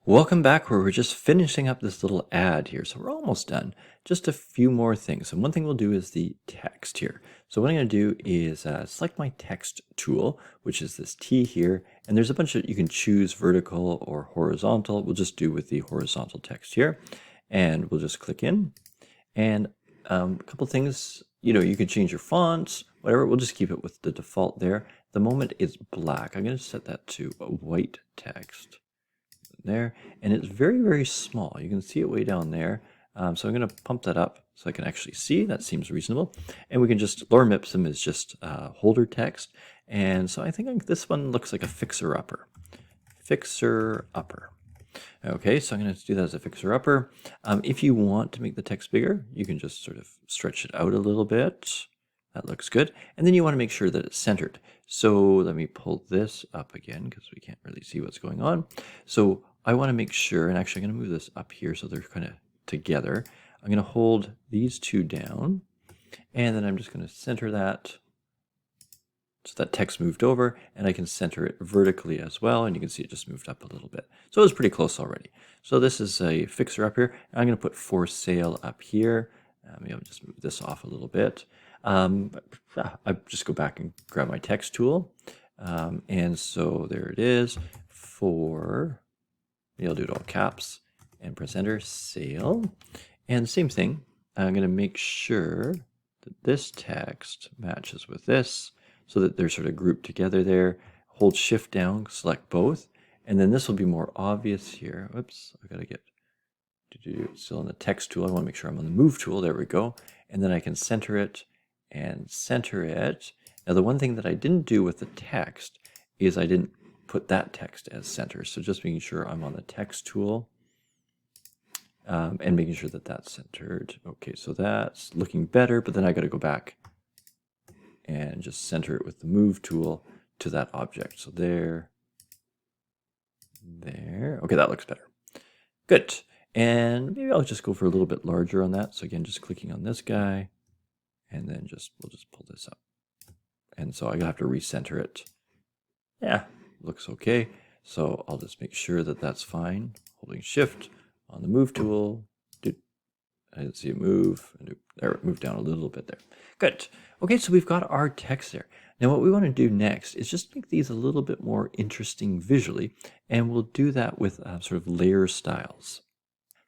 Welcome back where we're just finishing up this little ad here. So we're almost done. Just a few more things. And one thing we'll do is the text here. So what I'm going to do is select my text tool, which is this T here. And there's a bunch of, you can choose vertical or horizontal. We'll just do with the horizontal text here. And we'll just click in. And a couple things, you can change your fonts, whatever. We'll just keep it with the default there. The moment it's black, I'm going to set that to a white text. There, and it's very, very small. You can see it way down there. So I'm going to pump that up so I can actually see. That seems reasonable. And we can just, lorem ipsum is just holder text. And so I think this one looks like a fixer-upper. Fixer-upper. Okay, so I'm going to do that as a fixer-upper. If you want to make the text bigger, you can just sort of stretch it out a little bit. That looks good. And then you want to make sure that it's centered. So let me pull this up again because we can't really see what's going on. So I want to make sure, and actually I'm going to move this up here so they're kind of together. I'm going to hold these two down, and then I'm just going to center that so that text moved over, and I can center it vertically as well, and you can see it just moved up a little bit. So it was pretty close already. So this is a fixer up here. I'm going to put for sale up here. Maybe I'll just move this off a little bit. I just go back and grab my text tool. And so there it is for, maybe I'll do it all caps and press enter, sale. And same thing, I'm going to make sure that this text matches with this so that they're sort of grouped together there. Hold shift down, select both. And then this will be more obvious here. Oops, I've got to get still in the text tool. I want to make sure I'm on the move tool. There we go. And then I can center it and center it. Now the one thing that I didn't do with the text is I didn't put that text as center. So just making sure I'm on the text tool and making sure that that's centered. Okay, so that's looking better, but then I got to go back and just center it with the move tool to that object. So there. Okay, that looks better. Good. And maybe I'll just go for a little bit larger on that. So again, just clicking on this guy, and then we'll just pull this up. And so I have to recenter it. Yeah, looks okay. So I'll just make sure that that's fine. Holding shift on the move tool. I didn't see it move. There, it moved down a little bit there. Good. Okay, so we've got our text there. Now what we want to do next is just make these a little bit more interesting visually, and we'll do that with sort of layer styles.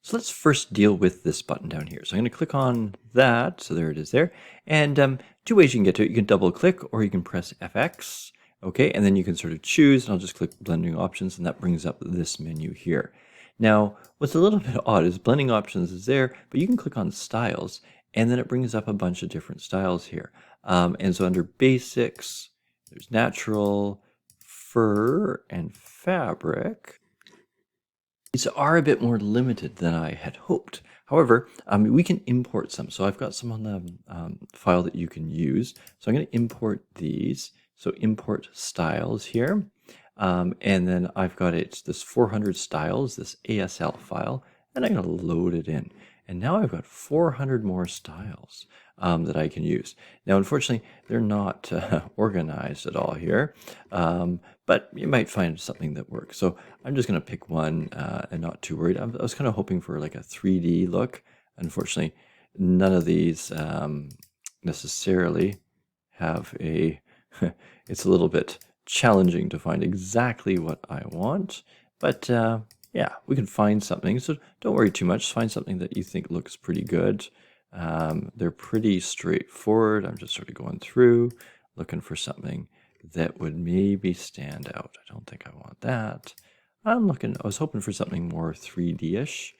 So let's first deal with this button down here. So I'm going to click on that. So there it is there. And two ways you can get to it. You can double click or you can press FX. Okay, and then you can sort of choose, and I'll just click blending options, and that brings up this menu here. Now, what's a little bit odd is blending options is there, but you can click on styles, and then it brings up a bunch of different styles here. And so under basics, there's natural, fur, and fabric. These are a bit more limited than I had hoped. However, we can import some. So I've got some on the file that you can use. So I'm going to import these. So import styles here. And then I've got this 400 styles, this ASL file, and I'm going to load it in. And now I've got 400 more styles that I can use. Now, unfortunately, they're not organized at all here, but you might find something that works. So I'm just going to pick one and not too worried. I was kind of hoping for like a 3D look. Unfortunately, none of these necessarily have a, it's a little bit challenging to find exactly what I want, but yeah, we can find something. So don't worry too much. Find something that you think looks pretty good. They're pretty straightforward. I'm just sort of going through, looking for something that would maybe stand out. I don't think I want that. I was hoping for something more 3D-ish.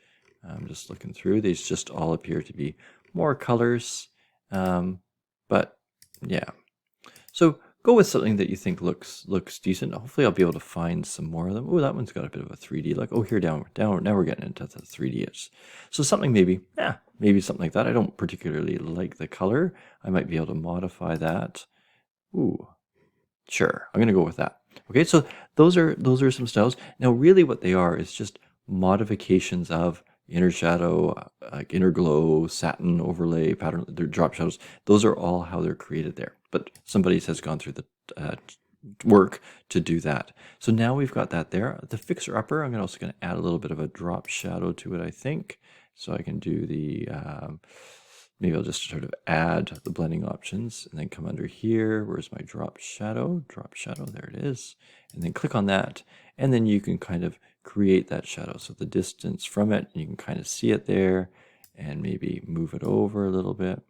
I'm just looking through. These just all appear to be more colors. But yeah. So go with something that you think looks decent. Hopefully I'll be able to find some more of them. Oh, that one's got a bit of a 3D look. Oh, here down. Now we're getting into the 3D. So something maybe something like that. I don't particularly like the color. I might be able to modify that. Ooh, sure. I'm going to go with that. Okay, so those are some styles. Now really what they are is just modifications of inner shadow, like inner glow, satin overlay, pattern, their drop shadows. Those are all how they're created there. But somebody has gone through work to do that. So now we've got that there. The fixer upper, I'm also going to add a little bit of a drop shadow to it, I think. So I can do the, maybe I'll just sort of add the blending options and then come under here. Where's my drop shadow? Drop shadow, there it is. And then click on that. And then you can kind of create that shadow. So the distance from it, you can kind of see it there and maybe move it over a little bit.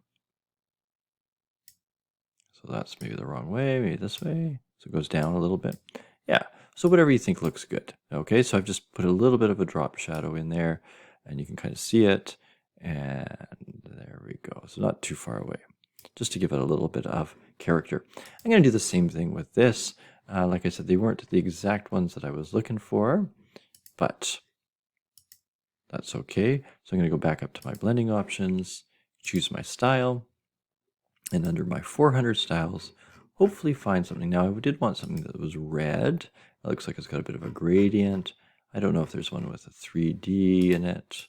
So that's maybe the wrong way, maybe this way. So it goes down a little bit. Yeah, so whatever you think looks good. Okay, so I've just put a little bit of a drop shadow in there and you can kind of see it. And there we go. So not too far away, just to give it a little bit of character. I'm going to do the same thing with this. Like I said, they weren't the exact ones that I was looking for, but that's okay. So I'm going to go back up to my blending options, choose my style, and under my 400 styles, hopefully find something. Now, I did want something that was red. It looks like it's got a bit of a gradient. I don't know if there's one with a 3D in it.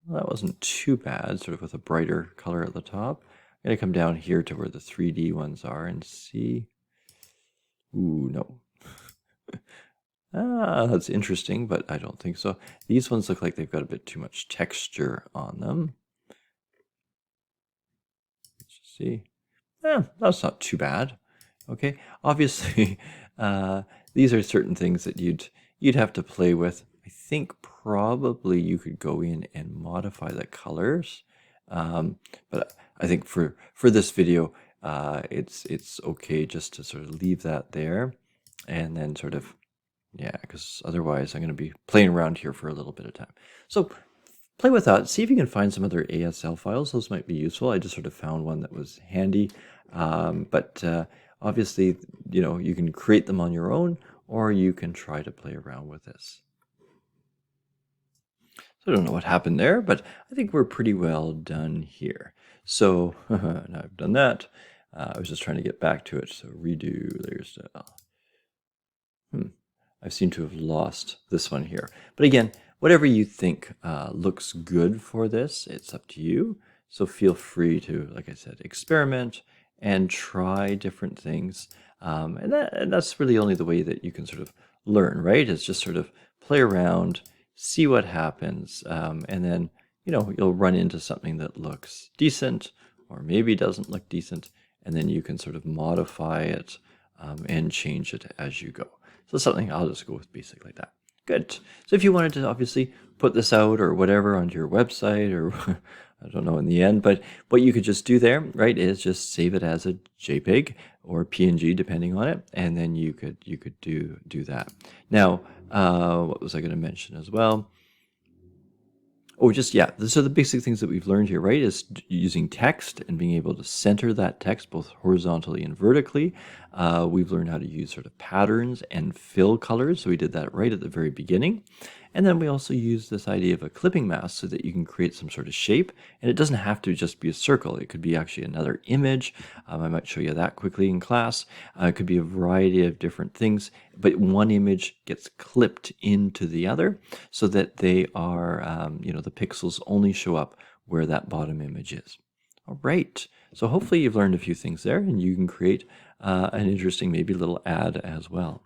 Well, that wasn't too bad, sort of with a brighter color at the top. I'm going to come down here to where the 3D ones are and see. Ooh, no. That's interesting, but I don't think so. These ones look like they've got a bit too much texture on them. Let's just see. That's not too bad. Okay, obviously, these are certain things that you'd have to play with. I think probably you could go in and modify the colors, but I think for this video, it's okay just to sort of leave that there, and then sort of, yeah, because otherwise I'm going to be playing around here for a little bit of time. So play with that. See if you can find some other ASL files. Those might be useful. I just sort of found one that was handy. But obviously, you can create them on your own, or you can try to play around with this. So I don't know what happened there, but I think we're pretty well done here. So now I've done that. I was just trying to get back to it. So redo layers. I seem to have lost this one here. But again, whatever you think looks good for this, it's up to you. So feel free to, like I said, experiment and try different things. And that's really only the way that you can sort of learn, right? Is just sort of play around, see what happens, and then, you'll run into something that looks decent or maybe doesn't look decent, and then you can sort of modify it and change it as you go. So something, I'll just go with basic like that. Good. So if you wanted to obviously put this out or whatever onto your website, or I don't know in the end, but what you could just do there, right, is just save it as a JPEG or PNG depending on it, and then you could do that. Now, what was I going to mention as well? Oh, just, yeah, so the basic things that we've learned here, right, is using text and being able to center that text both horizontally and vertically. We've learned how to use sort of patterns and fill colors, so we did that right at the very beginning. And then we also use this idea of a clipping mask so that you can create some sort of shape, and it doesn't have to just be a circle. It could be actually another image. I might show you that quickly in class. It could be a variety of different things, but one image gets clipped into the other so that they are, the pixels only show up where that bottom image is. All right, so hopefully you've learned a few things there, and you can create an interesting maybe little ad as well.